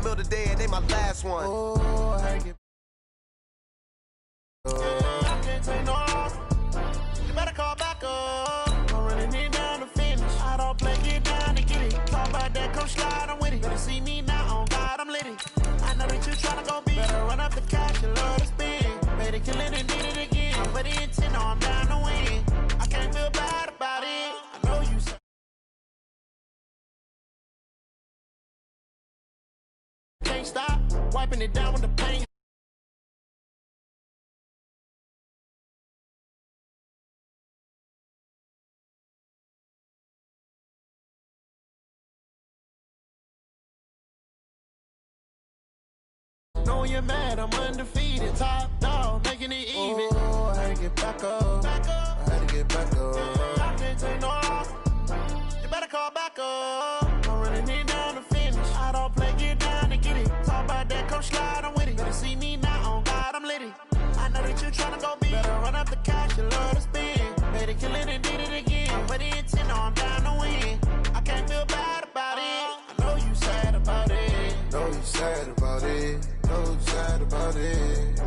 meal today and they my last one. Oh, I can't take no loss. You better call back up. I'm running it down to finish. I don't play, get down to get it. Talk about that, come slide, I'm with it. Better see me now, on God, I'm litty. I know that you tryna go be. Better run up the cash, you love to spend. Better kill it and did it again. I'm for the intent, no, I'm down to win. I can't feel bad about it. I know you said. Can't stop, wiping it down with the paint. Know you're mad, I'm undefeated. Top dog, making it even. Oh, I had to get back up. I had to get back up. I can't take no loss. You better call back up. I'm running it down to finish. I don't play, get down to get it. Talk about that, come slide, I'm with it. Better see me now, on God, I'm litty. I know that you tryna go be. Better run up the cash, you love to spend. Better kill it and did it again. But the intent, no, I'm down to win. I can't feel bad about it. I know you sad about it. Know you sad about it. Know you sad about it.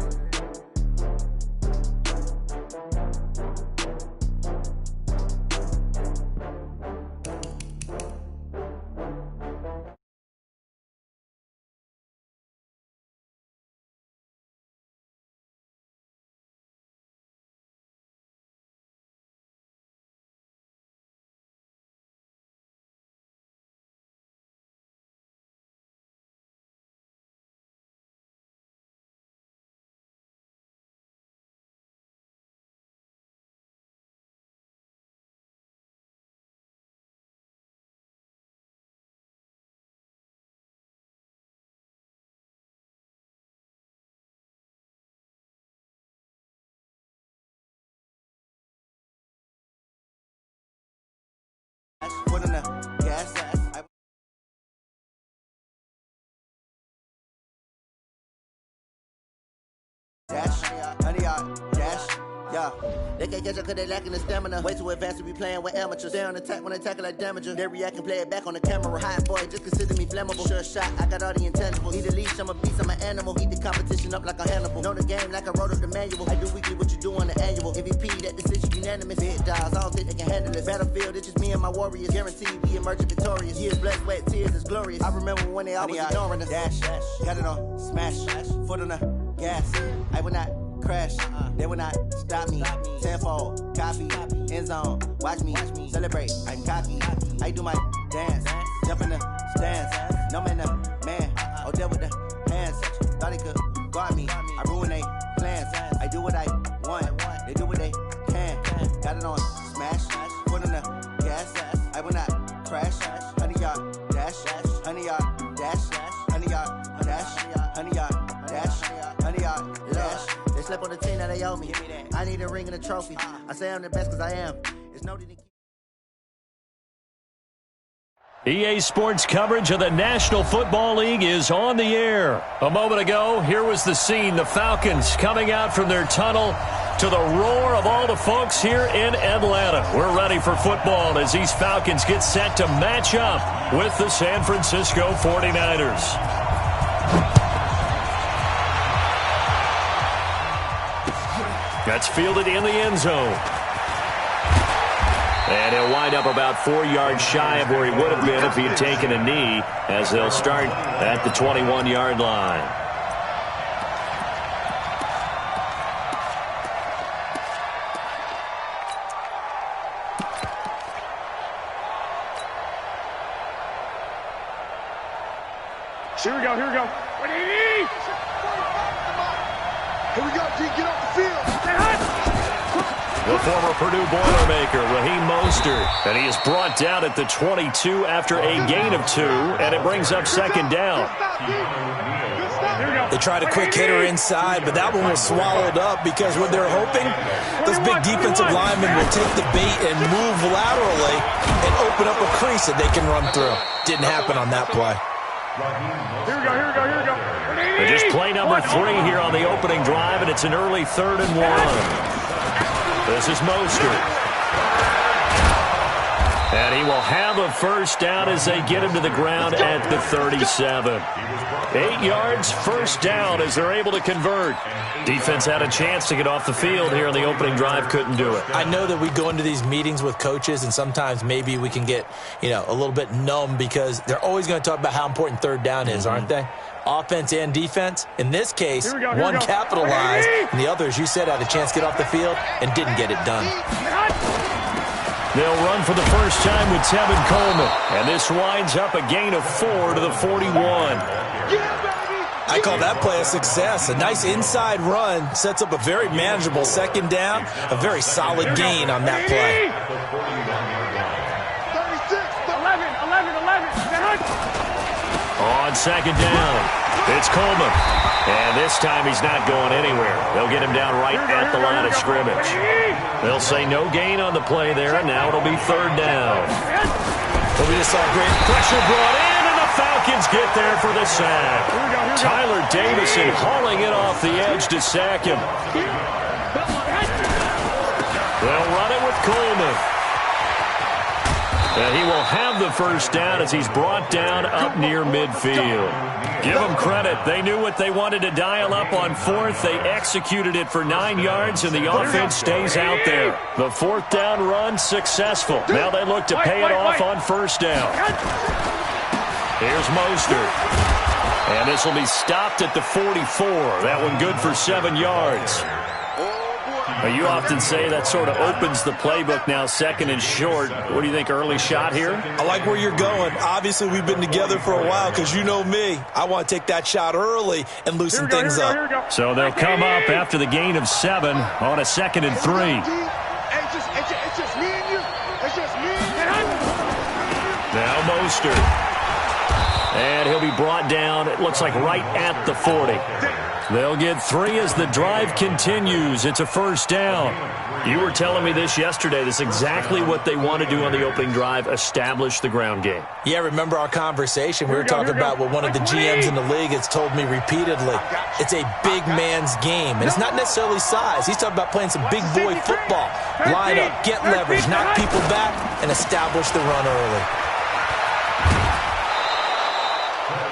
Foot on the gas. Dash, honey, dash. Yeah, they can't catch up cause they lacking the stamina. Way too advanced to be playing with amateurs. Stay on attack when they tackle like damager. They react and play it back on the camera. Hot boy, just consider me flammable. Sure shot, I got all the intangibles. Need a leash, I'm a beast, I'm an animal. Eat the competition up like a Hannibal. Know the game like I wrote up the manual. I do weekly what you do on the annual. MVP, that decision unanimous. Big dials, I don't think they can handle this. Battlefield, it's just me and my warriors. Guaranteed we emerge victorious. Years blessed, wet tears is glorious. I remember when they always ignoring us. Dash, got it on, smash, foot on the gas. I will not crash, they will not stop me. Tenfold, copy, end zone, watch me celebrate. I'm cocky, I do my dance, jump in the stands. No man, man, oh there with the hands. Thought he could guard me, I ruin they plans. I do what I want, they do what they can. Got it on smash, foot on the gas. I will not crash, honey yard dash, honey yard dash, honey yard dash, honey yard dash, honey yard dash. They slept on the team that they owe me. I need a ring and a trophy. I say I'm the best because I am. It's no need to EA Sports coverage of the National Football League is on the air. A moment ago, here was the scene. The Falcons coming out from their tunnel to the roar of all the folks here in Atlanta. We're ready for football as these Falcons get set to match up with the San Francisco 49ers. That's fielded in the end zone. And he'll wind up about 4 yards shy of where he would have been if he had taken a knee, as they'll start at the 21-yard line. Here we go, here we go. Here we go, G, get off the field. The former Purdue Boilermaker, Raheem Mostert, and he is brought down at the 22 after a gain of 2, and it brings up second down. They tried a quick hitter inside, but that one was swallowed up because what they're hoping, those big defensive linemen will take the bait and move laterally and open up a crease that they can run through. Didn't happen on that play. Here we go, here we go, here we go. And just play number 3 here on the opening drive, and it's an early 3rd and 1. This is Mostert. And he will have a first down as they get him to the ground at the 37. 8 yards, first down as they're able to convert. Defense had a chance to get off the field here in the opening drive, couldn't do it. I know that we go into these meetings with coaches, and sometimes maybe we can get, a little bit numb because they're always going to talk about how important third down is, aren't they? Offense and defense. In this case, one capitalized, and the other, as you said, had a chance to get off the field and didn't get it done. They'll run for the first time with Tevin Coleman, and this winds up a gain of 4 to the 41. I call that play a success. A nice inside run sets up a very manageable second down, a very solid gain on that play. 11. On second down, it's Coleman. And this time he's not going anywhere. They'll get him down right at the line of scrimmage. They'll say no gain on the play there, and now it'll be third down. But we just saw great pressure brought in, and the Falcons get there for the sack. Tyler Davison hauling it off the edge to sack him. They'll run it with Coleman. And he will have the first down as he's brought down up near midfield. Give them credit. They knew what they wanted to dial up on fourth. They executed it for 9 yards, and the offense stays out there. The fourth down run successful. Now they look to pay it off on first down. Here's Mostert. And this will be stopped at the 44. That one good for 7 yards. You often say that sort of opens the playbook now, second and short. What do you think, early shot here? I like where you're going. Obviously, we've been together for a while because you know me. I want to take that shot early and loosen things up. So they'll come up after the gain of 7 on a 2nd and 3. It's just me and you. It's just me and you. Now Mostert. And he'll be brought down, it looks like right at the 40. They'll get 3 as the drive continues. It's a first down. You were telling me this yesterday. This is exactly what they want to do on the opening drive, establish the ground game. Yeah, remember our conversation? We were talking about what one of the GMs in the league has told me repeatedly. It's a big man's game, and it's not necessarily size. He's talking about playing some big boy football. Line up, get leverage, knock people back, and establish the run early.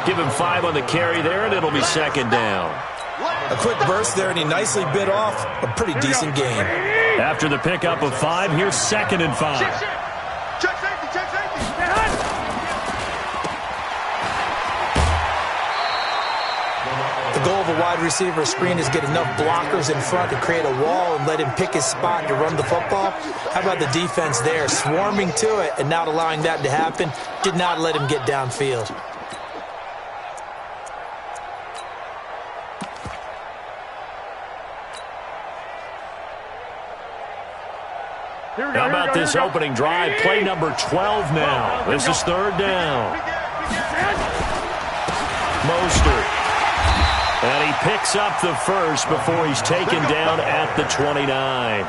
Give him 5 on the carry there, and it'll be second down. A quick burst there, and he nicely bit off a pretty decent gain. After the pickup of 5, here's 2nd and 5. Check safety. The goal of a wide receiver screen is get enough blockers in front to create a wall and let him pick his spot to run the football. How about the defense there, swarming to it and not allowing that to happen? Did not let him get downfield. How about this opening drive? Play number 12 now. This is third down. Mostert. And he picks up the first before he's taken down at the 29.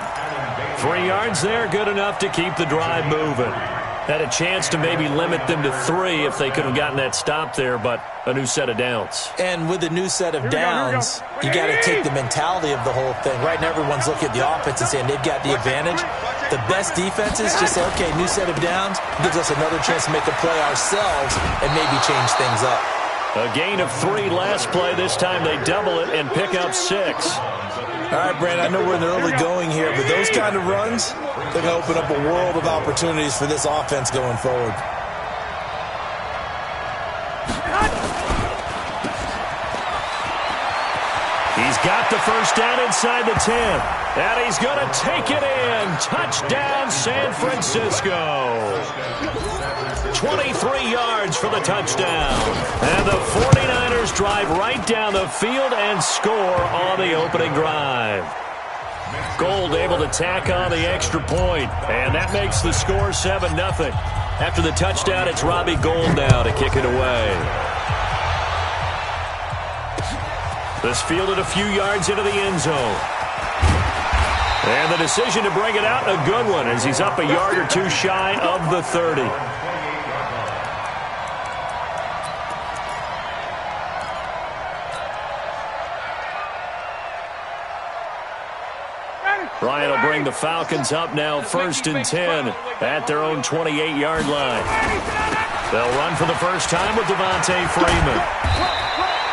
3 yards there, good enough to keep the drive moving. Had a chance to maybe limit them to 3 if they could have gotten that stop there, but a new set of downs. And with a new set of downs, you got to take the mentality of the whole thing. Right now, everyone's looking at the offense and saying they've got the advantage. The best defenses just say, okay, new set of downs, gives us another chance to make a play ourselves and maybe change things up. A gain of 3 last play. This time they double it and pick up 6. All right, Brandon, I know we're in the early going here, but those kind of runs, they're going to open up a world of opportunities for this offense going forward. He's got the first down inside the 10. And he's going to take it in. Touchdown, San Francisco. 23 yards for the touchdown. And the 49ers drive right down the field and score on the opening drive. Gold able to tack on the extra point, and that makes the score 7-0. After the touchdown, it's Robbie Gould now to kick it away. This fielded a few yards into the end zone. And the decision to bring it out, a good one, as he's up a yard or 2 shy of the 30. Ryan will bring the Falcons up now 1st and 10 at their own 28-yard line. They'll run for the first time with Devontae Freeman.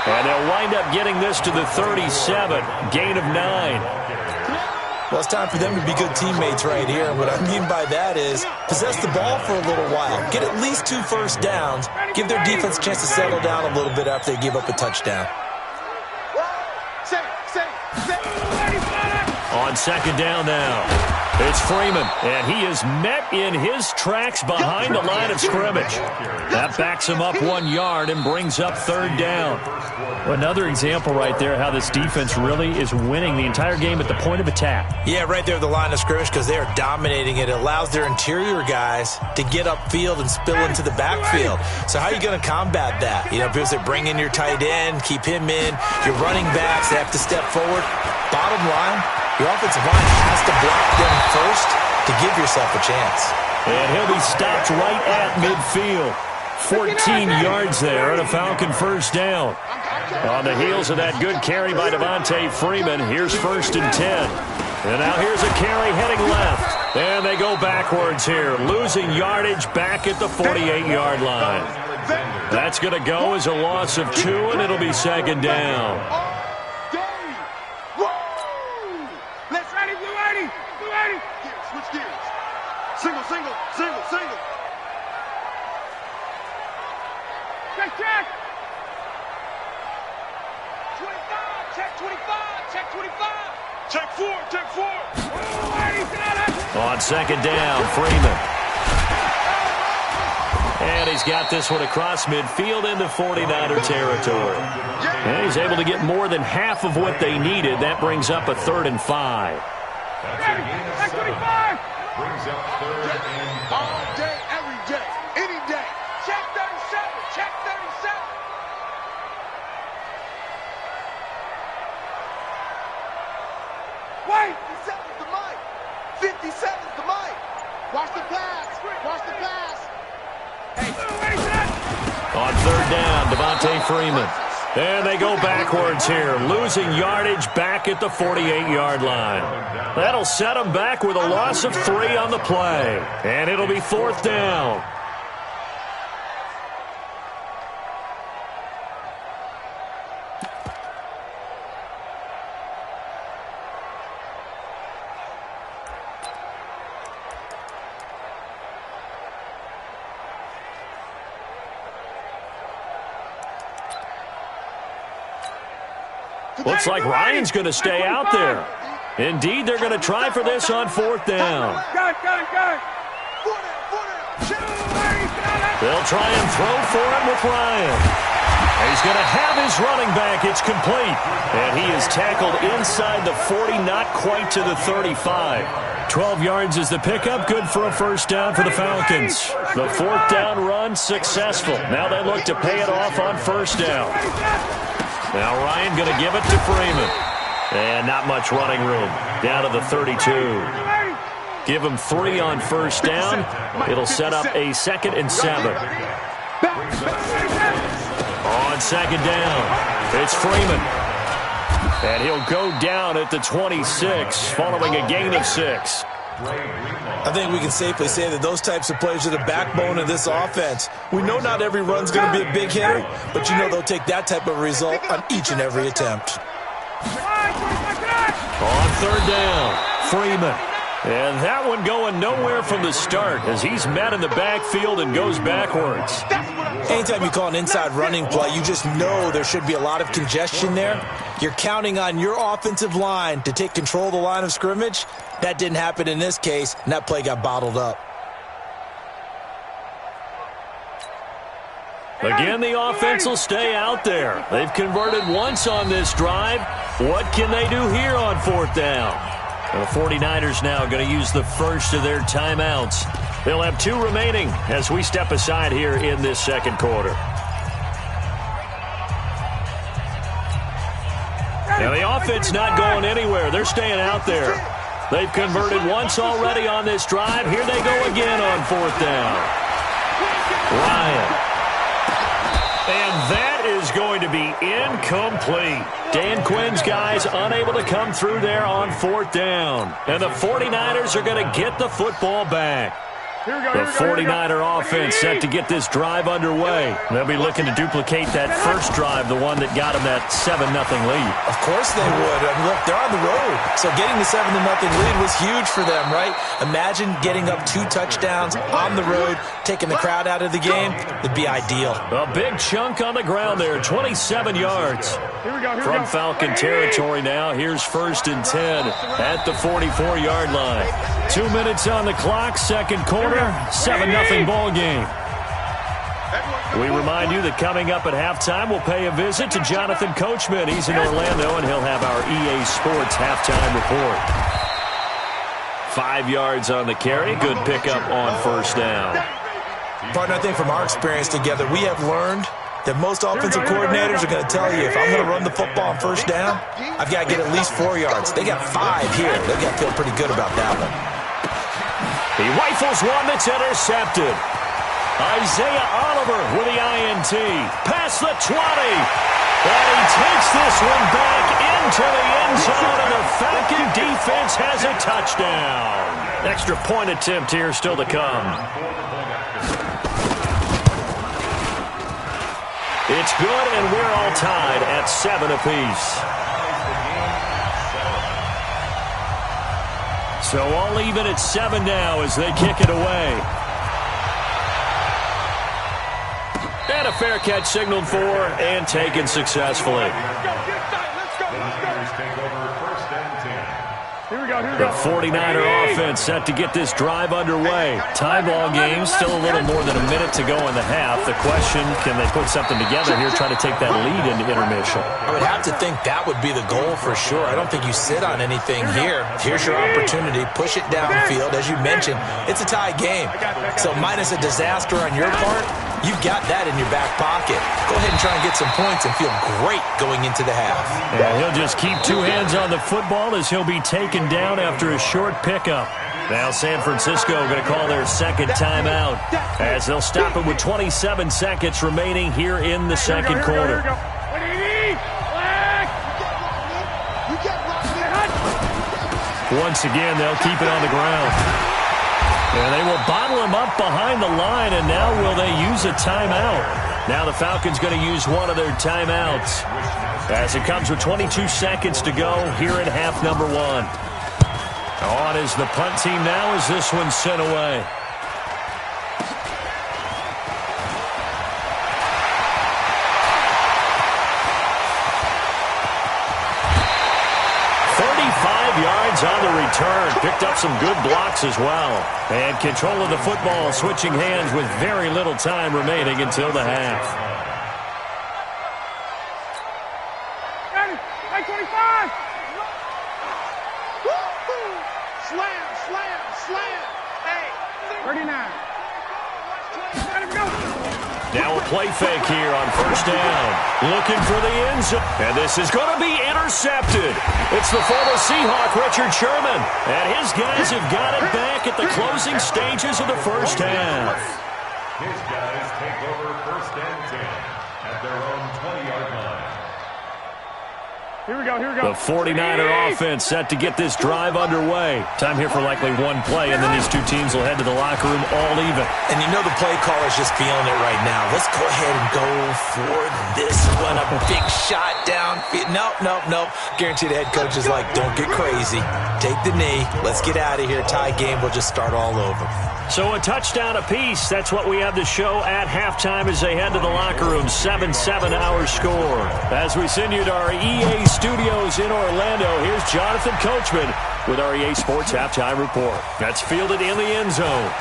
And they'll wind up getting this to the 37, gain of 9. Well, it's time for them to be good teammates right here. What I mean by that is possess the ball for a little while. Get at least 2 first downs. Give their defense a chance to settle down a little bit after they give up a touchdown. On 2nd down now, it's Freeman, and he is met in his tracks behind the line of scrimmage. That backs him up 1 yard and brings up 3rd down. Another example right there how this defense really is winning the entire game at the point of attack. Yeah, right there at the line of scrimmage because they are dominating it. It allows their interior guys to get upfield and spill into the backfield. So how are you going to combat that? You know, because they bring in your tight end, keep him in. Your running backs, they have to step forward. Bottom line, your offensive line has to block them first to give yourself a chance. And he'll be stopped right at midfield. 14 yards there and a Falcon first down. On the heels of that good carry by Devontae Freeman, here's 1st and 10. And now here's a carry heading left. And they go backwards here, losing yardage back at the 48-yard line. That's going to go as a loss of 2, and it'll be 2nd down. Let's ready, blue 80, blue 80. Switch gears. Single, single, single, single. Check. 25, check 25, check 25. Check 4, check 4. On 2nd down, Freeman. And he's got this one across midfield into 49er territory. And he's able to get more than half of what they needed. That brings up a 3rd and 5. Ready, check 25. Brings up 3rd and 5. All day, every day, any day. Check 37, check 37. Wait! 57's the mic! 57's the mic! Watch the pass! Watch the pass! Hey, on 3rd down, Devontae Freeman. And they go backwards here, losing yardage back at the 48-yard line. That'll set them back with a loss of 3 on the play. And it'll be 4th down. Looks like Ryan's going to stay out there. Indeed, they're going to try for this on 4th down. They'll try and throw for it with Ryan. He's going to have his running back. It's complete. And he is tackled inside the 40, not quite to the 35. 12 yards is the pickup. Good for a 1st down for the Falcons. The 4th down run successful. Now they look to pay it off on 1st down. Now Ryan going to give it to Freeman. And not much running room. Down to the 32. Give him 3 on 1st down. It'll set up a 2nd and 7. On 2nd down, it's Freeman. And he'll go down at the 26 following a gain of 6. I think we can safely say that those types of plays are the backbone of this offense. We know not every run's going to be a big hitter, but you know they'll take that type of result on each and every attempt. On 3rd down, Freeman. And that one going nowhere from the start as he's met in the backfield and goes backwards. Anytime you call an inside running play, you just know there should be a lot of congestion there. You're counting on your offensive line to take control of the line of scrimmage. That didn't happen in this case, and that play got bottled up. Again, the offense will stay out there. They've converted once on this drive. What can they do here on 4th down? And the 49ers now going to use the first of their timeouts. They'll have 2 remaining as we step aside here in this 2nd quarter. Now the offense not going anywhere. They're staying out there. They've converted once already on this drive. Here they go again on 4th down. Ryan. And that is going to be incomplete. Dan Quinn's guys unable to come through there on 4th down. And the 49ers are going to get the football back. The 49er offense set to get this drive underway. They'll be looking to duplicate that first drive, the one that got them that 7-0 lead. Of course they would. I mean, look, they're on the road. So getting the 7-0 lead was huge for them, right? Imagine getting up 2 touchdowns on the road, taking the crowd out of the game. It'd be ideal. A big chunk on the ground there, 27 yards. From Falcon territory now, here's 1st and 10 at the 44-yard line. 2 minutes on the clock, second quarter, 7-0 ball game. We remind you that coming up at halftime, we'll pay a visit to Jonathan Coachman. He's in Orlando, and he'll have our EA Sports halftime report. 5 yards on the carry, good pickup on 1st down. Partner, I think from our experience together, we have learned that most offensive coordinators are going to tell you, if I'm going to run the football on 1st down, I've got to get at least 4 yards. They got 5 here. They've got to feel pretty good about that one. He rifles one that's intercepted. Isaiah Oliver with the INT. Past the 20. And he takes this one back into the end zone, and the Falcon defense has a touchdown. Extra point attempt here still to come. It's good, and we're all tied at 7 apiece. So all even at 7 now as they kick it away. And a fair catch signaled for and taken successfully. The 49er offense set to get this drive underway. Tie ball game, still a little more than a minute to go in the half. The question, can they put something together here, try to take that lead into intermission? I would have to think that would be the goal for sure. I don't think you sit on anything here. Here's your opportunity. Push it downfield. As you mentioned, it's a tie game. So minus a disaster on your part, you've got that in your back pocket. Go ahead and try and get some points and feel great going into the half. And he'll just keep 2 hands on the football as he'll be taken down after a short pickup. Now San Francisco going to call their 2nd timeout as they'll stop it with 27 seconds remaining here in the 2nd quarter. Once again, they'll keep it on the ground. And they will bottle him up behind the line, and now will they use a timeout? Now the Falcons going to use one of their timeouts as it comes with 22 seconds to go here in half number 1. On is the punt team now as this one's sent away. Yards on the return. Picked up some good blocks as well. And control of the football, switching hands with very little time remaining until the half. 25. Slam, slam, slam. Hey, 39. Now a play fake here on 1st down. Looking for the end zone. And this is going to be intercepted. It's the former Seahawk, Richard Sherman. And his guys have got it back at the closing stages of the 1st half. His guys take over 1st and 10 at their own 20-yard line. Here we go, here we go. The 49er offense set to get this drive underway. Time here for likely one play, and then these two teams will head to the locker room all even. And you know the play caller's just feeling it right now. Let's go ahead and go for this one. A big shot downfield. Nope. Guarantee the head coach is like, don't get crazy. Take the knee. Let's get out of here. Tie game. We'll just start all over. So a touchdown apiece. That's what we have to show at halftime as they head to the locker room. 7-7 our score. As we send you to our EA studios in Orlando, here's Jonathan Coachman with our EA Sports halftime report. That's fielded in the end zone.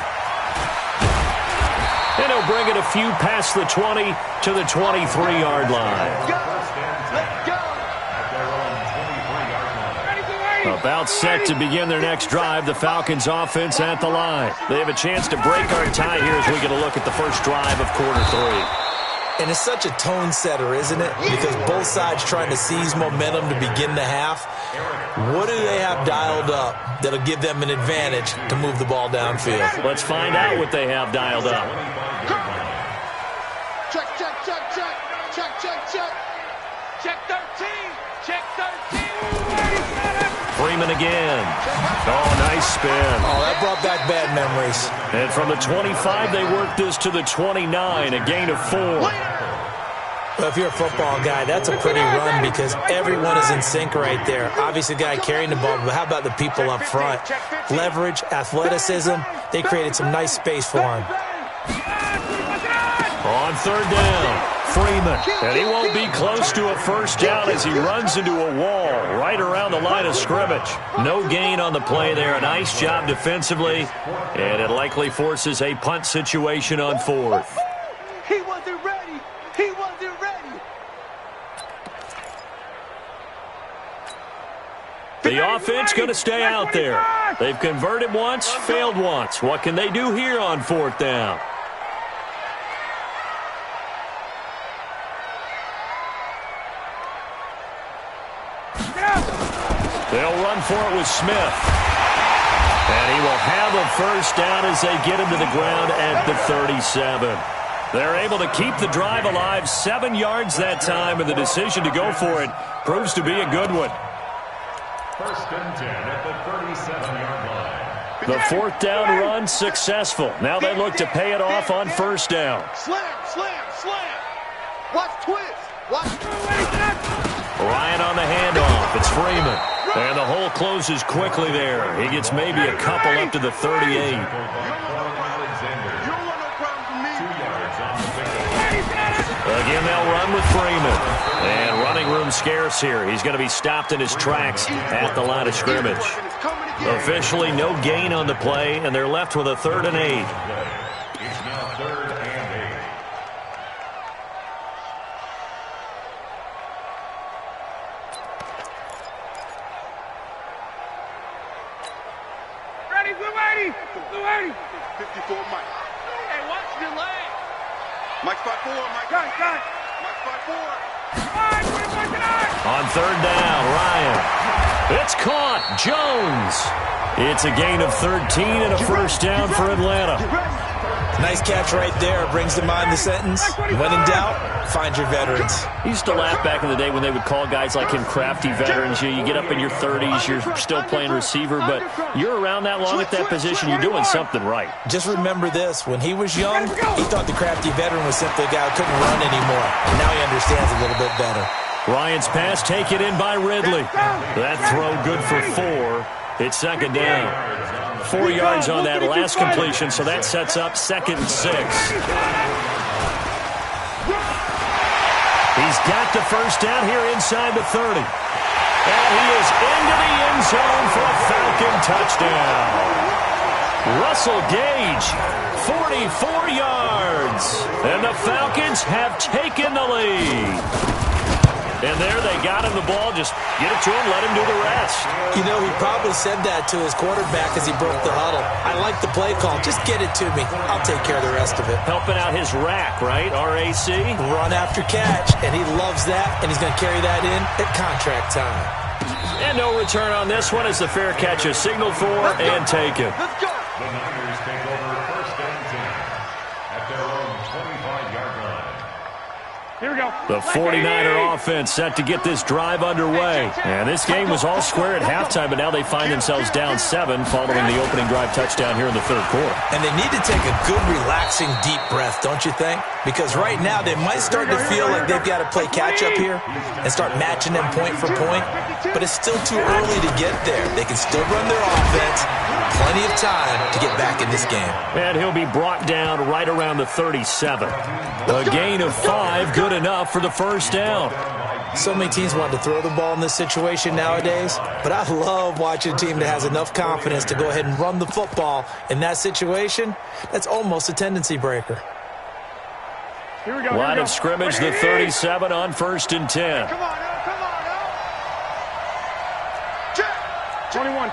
And he'll bring it a few past the 20 to the 23-yard line. About set to begin their next drive, the Falcons offense at the line. They have a chance to break our tie here as we get a look at the first drive of quarter 3. And it's such a tone setter, isn't it? Because both sides trying to seize momentum to begin the half. What do they have dialed up that'll give them an advantage to move the ball downfield? Let's find out what they have dialed up. Check. Check 13. Check 13. Freeman again. Oh, nice spin. Oh, that brought back bad memories. And from the 25, they work this to the 29, a gain of 4. Well, if you're a football guy, that's a pretty run because everyone is in sync right there. Obviously, the guy carrying the ball, but how about the people up front? Leverage, athleticism, they created some nice space for him. On third down, Freeman. And he won't be close to a first down as he runs into a wall right around the line of scrimmage. No gain on the play there. A nice job defensively, and it likely forces a punt situation on fourth. He wasn't ready. He wasn't ready. The offense going to stay out there. They've converted once, failed once. What can they do here on fourth down? They'll run for it with Smith. And he will have a first down as they get him to the ground at the 37. They're able to keep the drive alive, 7 yards that time, and the decision to go for it proves to be a good one. First and 10 at the 37-yard line. The fourth down run successful. Now they look to pay it off on first down. Slam, slam, slam. Watch twist. Watch. Ryan on the handoff. It's Freeman. And the hole closes quickly there. He gets maybe a couple up to the 38. Again, they'll run with Freeman. And running room scarce here. He's going to be stopped in his tracks at the line of scrimmage. Officially, no gain on the play, and they're left with a 3rd and 8. It's now 3rd and 8. Ready, Blue 80. Blue 80. 54 Mike. Hey, watch your leg. Mike 5-4, Mike. Gun. Mike 5-4. On third down, Ryan. It's caught. Jones. It's a gain of 13 and a first down for Atlanta. Nice catch right there. Brings to mind the sentence, when in doubt, find your veterans. I used to laugh back in the day when they would call guys like him crafty veterans. You get up in your 30s, you're still playing receiver, but you're around that long at that position, you're doing something right. Just remember this. When he was young, he thought the crafty veteran was simply a guy who couldn't run anymore. And now he understands a little bit better. Ryan's pass taken in by Ridley. That throw good for 4. It's second down. 4 yards on that last completion, so that sets up 2nd and 6. He's got the first down here inside the 30. And he is into the end zone for a Falcon touchdown. Russell Gage, 44 yards. And the Falcons have taken the lead. And there they got him the ball. Just get it to him, let him do the rest. You know, he probably said that to his quarterback as he broke the huddle. I like the play call. Just get it to me. I'll take care of the rest of it. Helping out his rack, right? RAC. Run after catch, and he loves that, and he's going to carry that in at contract time. And no return on this one as the fair catch is signaled for and taken. Let's go. The Niners take over first and 10 at their own 25-yard line. Here we go. The 49er offense set to get this drive underway. And this game was all square at halftime, but now they find themselves down 7 following the opening drive touchdown here in the 3rd quarter. And they need to take a good, relaxing, deep breath, don't you think? Because right now they might start to feel like they've got to play catch-up here and start matching them point for point. But it's still too early to get there. They can still run their offense. Plenty of time to get back in this game. And he'll be brought down right around the 37. A gain of 5, good enough for the first down. So many teams want to throw the ball in this situation nowadays, but I love watching a team that has enough confidence to go ahead and run the football. In that situation, that's almost a tendency breaker. Here we go. Line of scrimmage, the 37 on 1st and 10. Come on, now. Come on, now. Check. 21.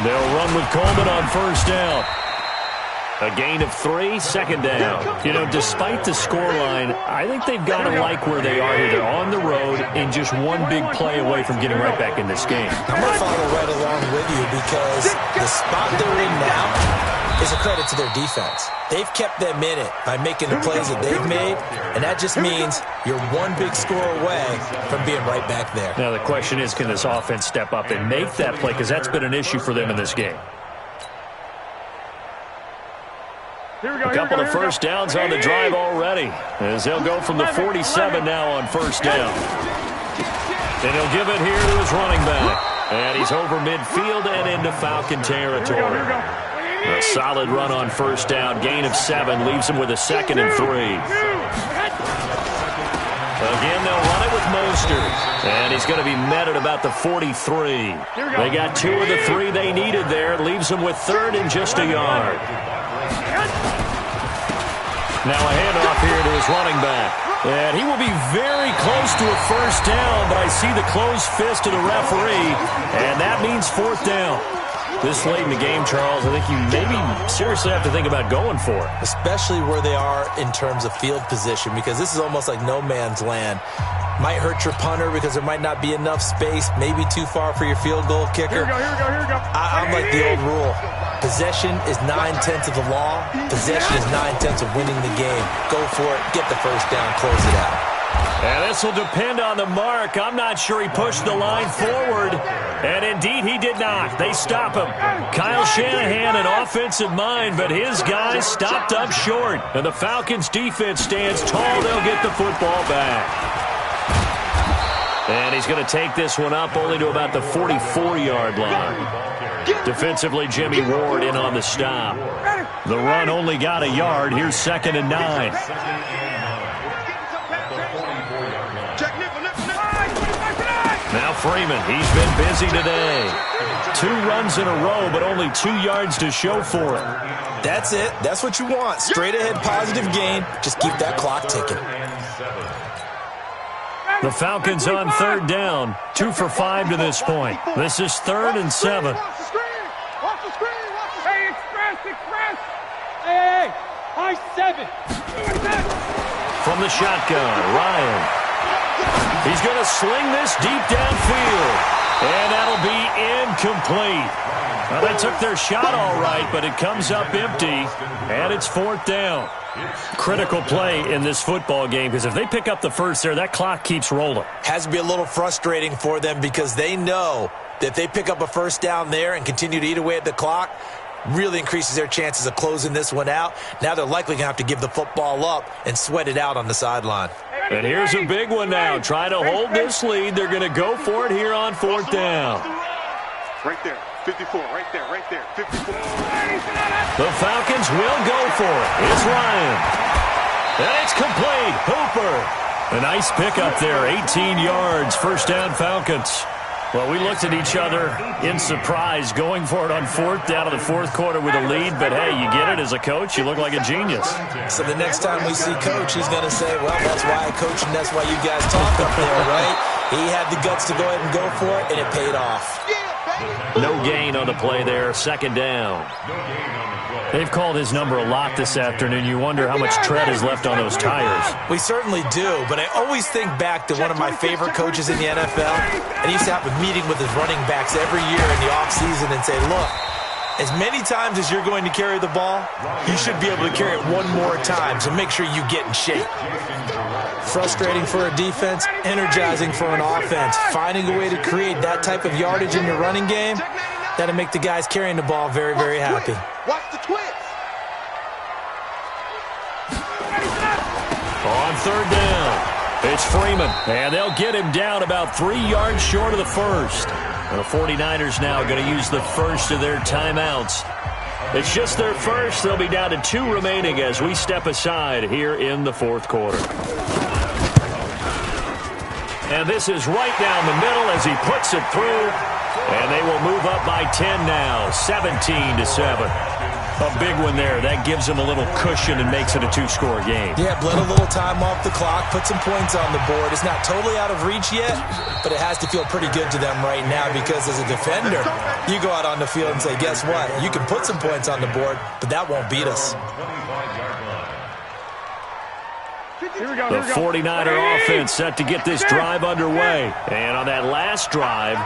They'll run with Coleman on first down. A gain of 3, second down. You know, despite the scoreline, I think they've got to like where they are here. They're on the road and just one big play away from getting right back in this game. I'm going to follow right along with you because the spot they're in now is a credit to their defense. They've kept them in it by making the plays that they've made, and that just means you're one big score away from being right back there. Now the question is, can this offense step up and make that play? Because that's been an issue for them in this game. A couple of first downs on the drive already, as they'll go from the 47 now on first down. And he'll give it here to his running back. And he's over midfield and into Falcon territory. A solid run on first down. Gain of 7 leaves him with a 2nd and 3. Again, they'll run it with Mostert. And he's going to be met at about the 43. They got 2 of the 3 they needed there. Leaves them with 3rd and just a yard. Now a handoff here to his running back. And he will be very close to a first down, but I see the closed fist of the referee, and that means 4th down. This late in the game, Charles, I think you maybe seriously have to think about going for it. Especially where they are in terms of field position, because this is almost like no man's land. Might hurt your punter because there might not be enough space, maybe too far for your field goal kicker. Here we go. I'm like the old rule. Possession is 9/10 of the law. Possession is 9/10 of winning the game. Go for it. Get the first down. Close it out. And this will depend on the mark. I'm not sure he pushed the line forward. And indeed, he did not. They stop him. Kyle Shanahan, an offensive mind, but his guys stopped up short. And the Falcons' defense stands tall. They'll get the football back. And he's going to take this one up only to about the 44-yard line. Defensively, Jimmy Ward in on the stop. The run only got a yard. Here's 2nd and 9. Now Freeman, he's been busy today. 2 runs in a row, but only 2 yards to show for it. That's it. That's what you want. Straight ahead, positive gain. Just keep that clock ticking. The Falcons on 3rd down. 2 for 5 to this point. This is 3rd and 7. Watch the screen. Hey, express. Hey, high 7. From the shotgun, Ryan. He's going to sling this deep downfield. And that'll be incomplete. Well, they took their shot all right, but it comes up empty. And it's 4th down. Critical play in this football game, because if they pick up the first there, that clock keeps rolling. Has to be a little frustrating for them because they know that if they pick up a first down there and continue to eat away at the clock, really increases their chances of closing this one out. Now they're likely going to have to give the football up and sweat it out on the sideline. And here's a big one now. Trying to hold this lead. They're going to go for it here on 4th down. Right there. 54, right there, 54. The Falcons will go for it. It's Ryan. And it's complete. Hooper. A nice pickup there. 18 yards. First down, Falcons. Well, we looked at each other in surprise going for it on 4th down in the 4th quarter with a lead. But, hey, you get it as a coach. You look like a genius. So the next time we see Coach, he's going to say, well, that's why I coach and that's why you guys talk up there, right? He had the guts to go ahead and go for it, and it paid off. No gain on the play there. 2nd down. They've called his number a lot this afternoon. You wonder how much tread is left on those tires. We certainly do, but I always think back to one of my favorite coaches in the NFL, and he used to have a meeting with his running backs every year in the offseason and say, look, as many times as you're going to carry the ball, you should be able to carry it one more time, so make sure you get in shape. Frustrating for a defense, energizing for an offense. Finding a way to create that type of yardage in your running game, that'll make the guys carrying the ball very, very happy. Watch the twist. On 3rd down, it's Freeman. And they'll get him down about 3 yards short of the first. And the 49ers now going to use the first of their timeouts. It's just their first. They'll be down to 2 remaining as we step aside here in the 4th quarter. And this is right down the middle as he puts it through. And they will move up by 10 now, 17-7. A big one there. That gives them a little cushion and makes it a two-score game. Yeah, bled a little time off the clock, put some points on the board. It's not totally out of reach yet, but it has to feel pretty good to them right now because as a defender, you go out on the field and say, guess what? You can put some points on the board, but that won't beat us. The 49er offense set to get this drive underway. And on that last drive,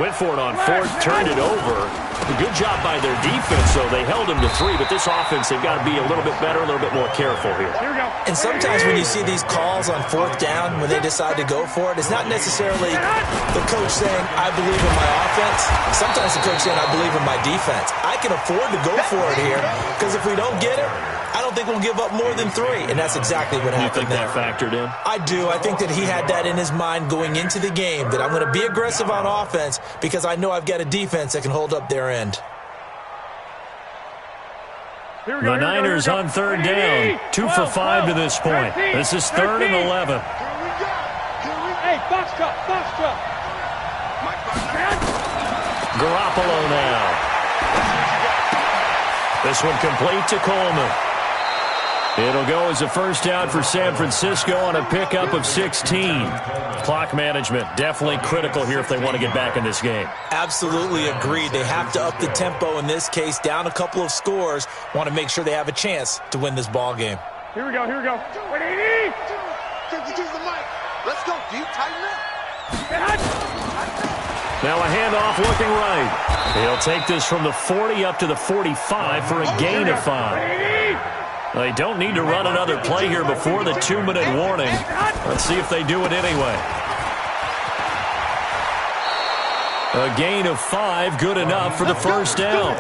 went for it on fourth, turned it over. A good job by their defense, though. They held him to 3, but this offense, they've got to be a little bit better, a little bit more careful here. And sometimes when you see these calls on fourth down, when they decide to go for it, it's not necessarily the coach saying, I believe in my offense. Sometimes the coach saying, I believe in my defense. I can afford to go for it here because if we don't get it, I don't think we'll give up more than 3, and that's exactly what happened there. You think that factored in? I do. I think that he had that in his mind going into the game, that I'm going to be aggressive on offense because I know I've got a defense that can hold up their end. The Niners on third down, 2 for 5 to this point. This is 3rd and 11. Hey, box drop. Garoppolo now. This one complete to Coleman. It'll go as a first down for San Francisco on a pickup of 16. Clock management definitely critical here if they want to get back in this game. Absolutely agreed. They have to up the tempo in this case, down a couple of scores. Want to make sure they have a chance to win this ball game. Here we go. 180. Use the mic. Let's go, dude. Tighten up. Now a handoff looking right. He'll take this from the 40 up to the 45 for a gain of 5. They don't need to run another play here before the 2-minute warning. Let's see if they do it anyway. A gain of 5, good enough for the first down.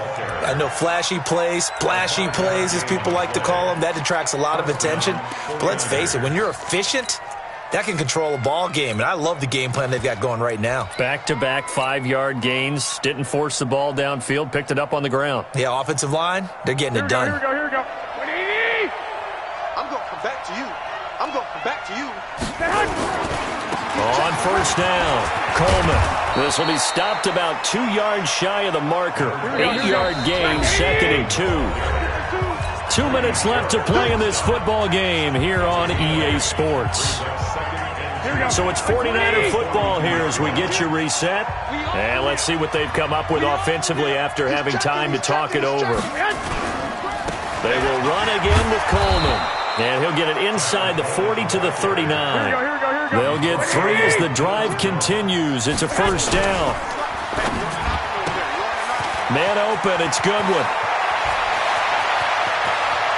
I know flashy plays, splashy plays, as people like to call them, that attracts a lot of attention. But let's face it, when you're efficient, that can control a ball game, and I love the game plan they've got going right now. Back-to-back 5-yard gains, didn't force the ball downfield, picked it up on the ground. Yeah, offensive line, they're getting it done. Here we go. 180. I'm going to come back to you. On first down, Coleman. This will be stopped about 2 yards shy of the marker. 8-yard gain, 2nd and 2. 2 minutes left to play in this football game here on EA Sports. So it's 49er football here as we get you reset. And let's see what they've come up with offensively after having time to talk it over. They will run again with Coleman. And he'll get it inside the 40 to the 39. They'll get 3 as the drive continues. It's a first down. Man open, it's Goodwin.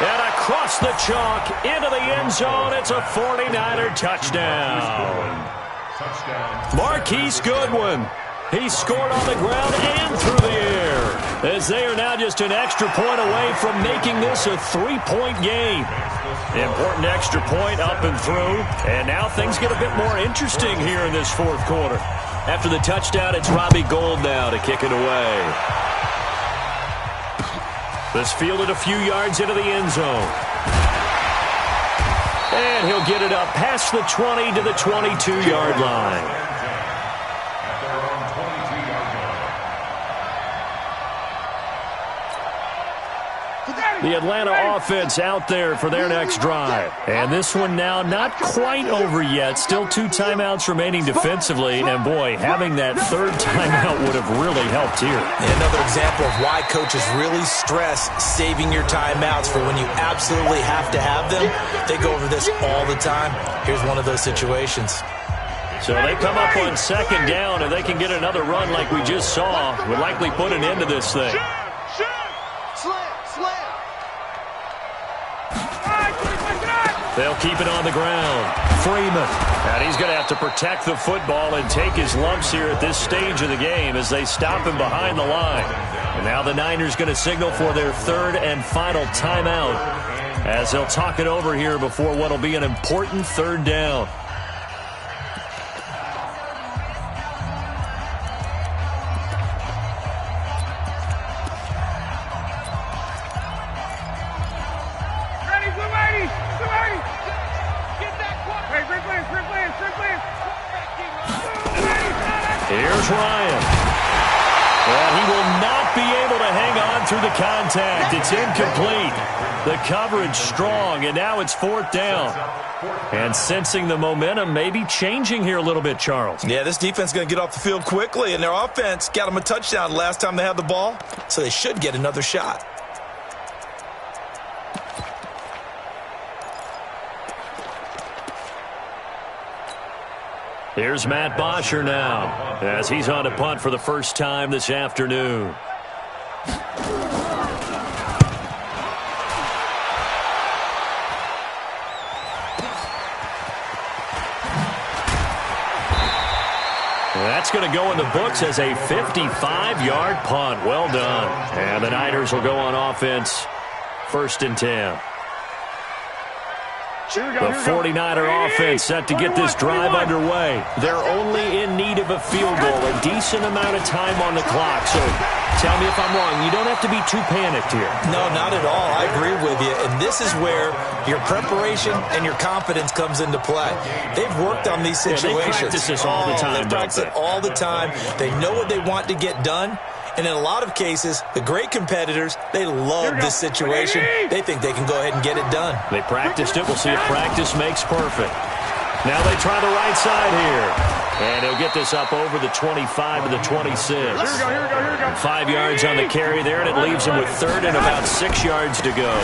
And across the chalk, into the end zone, it's a 49er touchdown. Marquise Goodwin. He scored on the ground and through the air, as they are now just an extra point away from making this a 3-point game. Important extra point up and through, and now things get a bit more interesting here in this fourth quarter. After the touchdown, it's Robbie Gould now to kick it away. This fielded a few yards into the end zone. And he'll get it up past the 20 to the 22-yard line. The Atlanta offense out there for their next drive. And this one now not quite over yet. Still 2 timeouts remaining defensively. And, boy, having that third timeout would have really helped here. Another example of why coaches really stress saving your timeouts for when you absolutely have to have them. They go over this all the time. Here's one of those situations. So they come up on second down, and they can get another run like we just saw. Would likely put an end to this thing. They'll keep it on the ground. Freeman. And he's going to have to protect the football and take his lumps here at this stage of the game as they stop him behind the line. And now the Niners going to signal for their third and final timeout as they'll talk it over here before what will be an important third down. Here's Ryan. And he will not be able to hang on through the contact. It's incomplete. The coverage strong, and now it's 4th down. And sensing the momentum maybe changing here a little bit, Charles. Yeah, this defense is going to get off the field quickly, and their offense got them a touchdown last time they had the ball, so they should get another shot. Here's Matt Bosher now, as he's on to punt for the first time this afternoon. That's going to go in the books as a 55-yard punt. Well done. And the Niners will go on offense, 1st and 10. The 49er offense set to get this drive underway. They're only in need of a field goal, a decent amount of time on the clock. So tell me if I'm wrong. You don't have to be too panicked here. No, not at all. I agree with you. And this is where your preparation and your confidence comes into play. They've worked on these situations. Yeah, they practice this all the time, They practice it all the time. They know what they want to get done. And in a lot of cases, the great competitors, they love this situation. They think they can go ahead and get it done. They practiced it. We'll see if practice makes perfect. Now they try the right side here. And he'll get this up over the 25 to the 26. Here we go. 5 yards on the carry there, and it leaves him with 3rd and about 6 yards to go.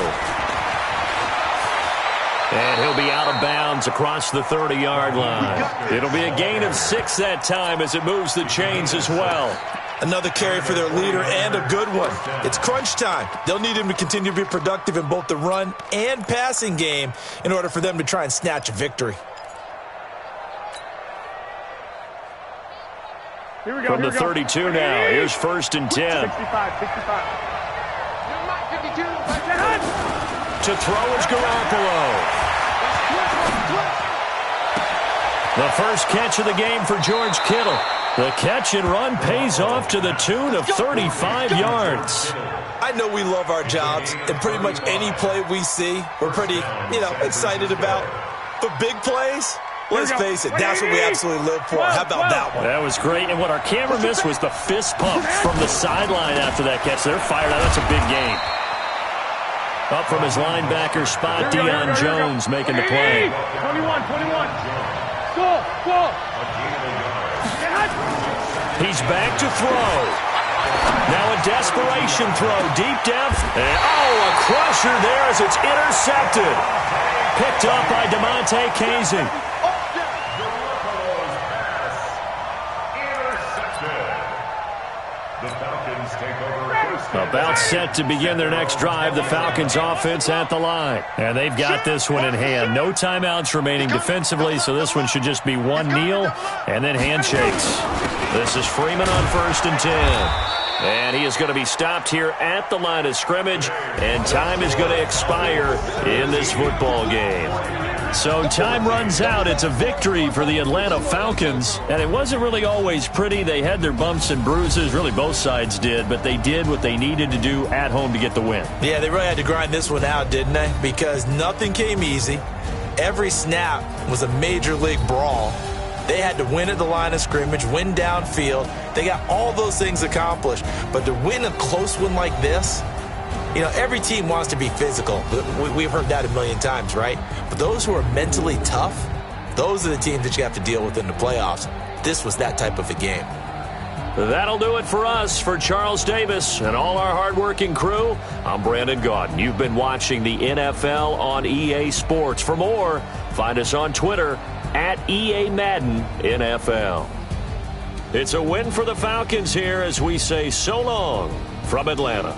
And he'll be out of bounds across the 30-yard line. It'll be a gain of 6 that time as it moves the chains as well. Another carry for their leader, and a good one. It's crunch time. They'll need him to continue to be productive in both the run and passing game in order for them to try and snatch a victory. From the 32 now, here's 1st and 10. 65. To throw is Garoppolo. The first catch of the game for George Kittle. The catch and run pays off to the tune of 35 yards. I know we love our jobs, and pretty much any play we see, we're pretty, excited about. But big plays, let's face it, that's what we absolutely live for. How about that one? That was great, and what our camera missed was the fist pump from the sideline after that catch. They're fired out. That's a big game. Up from his linebacker spot, Deion Jones making the play. 21. Go. He's back to throw. Now a desperation throw deep depth. And a crusher there as it's intercepted. Picked up by DeMonte Casey. About set to begin their next drive, the Falcons offense at the line. And they've got this one in hand. No timeouts remaining defensively, so this one should just be one kneel and then handshakes. This is Freeman on 1st and 10. And he is going to be stopped here at the line of scrimmage, and time is going to expire in this football game. So time runs out. It's a victory for the Atlanta Falcons, and it wasn't really always pretty. They had their bumps and bruises. Really, both sides did, but they did what they needed to do at home to get the win. Yeah, they really had to grind this one out, didn't they? Because nothing came easy. Every snap was a major league brawl. They had to win at the line of scrimmage, win downfield. They got all those things accomplished. But to win a close one like this, every team wants to be physical. We've heard that a million times, right? But those who are mentally tough, those are the teams that you have to deal with in the playoffs. This was that type of a game. That'll do it for us. For Charles Davis and all our hardworking crew, I'm Brandon Gaudin. You've been watching the NFL on EA Sports. For more, find us on Twitter at EA Madden NFL. It's a win for the Falcons here as we say so long from Atlanta.